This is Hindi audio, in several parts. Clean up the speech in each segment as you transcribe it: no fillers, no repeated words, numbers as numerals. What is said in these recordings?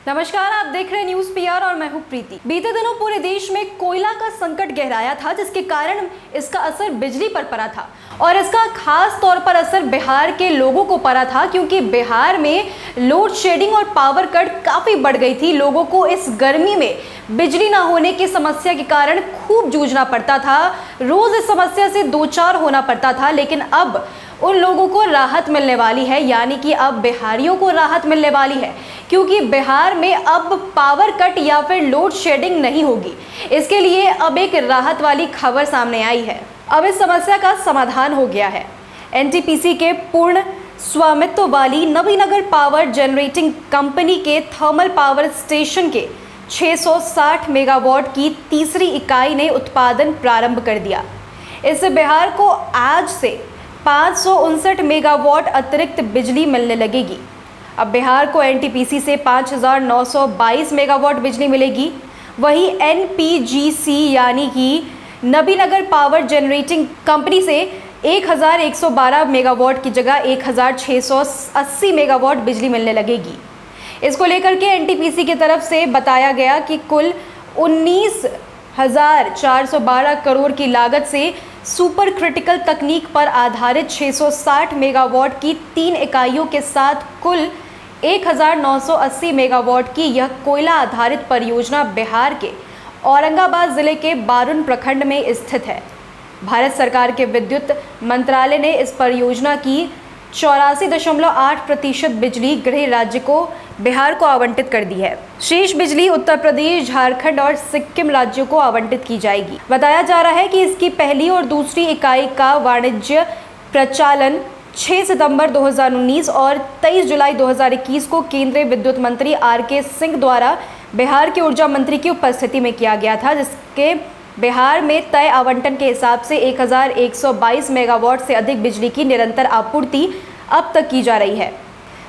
नमस्कार, आप देख रहे हैं न्यूज पीआर और मैं हूं प्रीति। बीते दिनों पूरे देश में कोयला का संकट गहराया था, जिसके कारण इसका असर बिजली पर पड़ा था और इसका खास तौर पर असर बिहार के लोगों को पड़ा था, क्योंकि बिहार में लोड शेडिंग और पावर कट काफी बढ़ गई थी। लोगों को इस गर्मी में बिजली ना होने की समस्या के कारण खूब जूझना पड़ता था, रोज इस समस्या से दो चार होना पड़ता था। लेकिन अब उन लोगों को राहत मिलने वाली है, यानी कि अब बिहारियों को राहत मिलने वाली है, क्योंकि बिहार में अब पावर कट या फिर लोड शेडिंग नहीं होगी। इसके लिए अब एक राहत वाली खबर सामने आई है। अब इस समस्या का समाधान हो गया है। एनटीपीसी के पूर्ण स्वामित्व वाली नवीनगर पावर जनरेटिंग कंपनी के थर्मल पावर स्टेशन के 660 मेगावाट की तीसरी इकाई ने उत्पादन प्रारंभ कर दिया। इससे बिहार को आज से 559 मेगावाट अतिरिक्त बिजली मिलने लगेगी। अब बिहार को एनटीपीसी से 5922 मेगावाट बिजली मिलेगी। वहीं एनपीजीसी यानी कि नवीनगर पावर जनरेटिंग कंपनी से 1112 मेगावाट की जगह 1680 मेगावाट बिजली मिलने लगेगी। इसको लेकर के एनटीपीसी की तरफ से बताया गया कि कुल 19,412 करोड़ की लागत से सुपर क्रिटिकल तकनीक पर आधारित 660 मेगावाट की 3 इकाइयों के साथ कुल 1980 मेगावाट की यह कोयला आधारित परियोजना बिहार के औरंगाबाद जिले के बारुन प्रखंड में स्थित है। भारत सरकार के विद्युत मंत्रालय ने इस परियोजना की 84.8% बिजली गृह राज्य को बिहार को आवंटित कर दी है। शेष बिजली उत्तर प्रदेश, झारखंड और सिक्किम राज्यों को आवंटित की जाएगी। बताया जा रहा है कि इसकी पहली और दूसरी इकाई का वाणिज्य प्रचालन 6 सितंबर 2019 और 23 जुलाई 2021 को केंद्रीय विद्युत मंत्री आर.के. सिंह द्वारा बिहार के ऊर्जा मंत्री की उपस्थिति में किया गया था, जिसके बिहार में तय आवंटन के हिसाब से 1122 मेगावाट से अधिक बिजली की निरंतर आपूर्ति अब तक की जा रही है।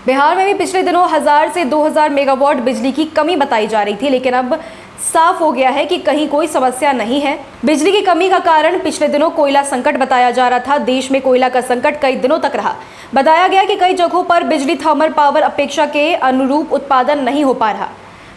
बिहार में भी पिछले दिनों 1000 से 2000 मेगावाट बिजली की कमी बताई जा रही थी, लेकिन अब साफ हो गया है कि कहीं कोई समस्या नहीं है। बिजली की कमी का कारण पिछले दिनों कोयला संकट बताया जा रहा था। देश में कोयला का संकट कई दिनों तक रहा। बताया गया कि कई जगहों पर बिजली थर्मल पावर अपेक्षा के अनुरूप उत्पादन नहीं हो पा रहा।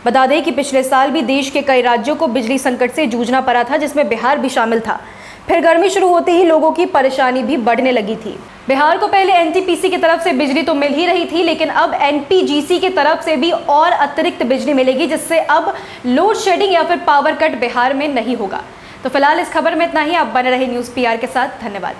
बता दें कि पिछले साल भी देश के कई राज्यों को बिजली संकट से जूझना पड़ा था, जिसमें बिहार भी शामिल था। फिर गर्मी शुरू होते ही लोगों की परेशानी भी बढ़ने लगी थी। बिहार को पहले एनटीपीसी की तरफ से बिजली तो मिल ही रही थी, लेकिन अब एनपीजीसी की तरफ से भी और अतिरिक्त बिजली मिलेगी, जिससे अब लोड शेडिंग या फिर पावर कट बिहार में नहीं होगा। तो फिलहाल इस खबर में इतना ही। आप बने रहे न्यूज़ पीआर के साथ। धन्यवाद।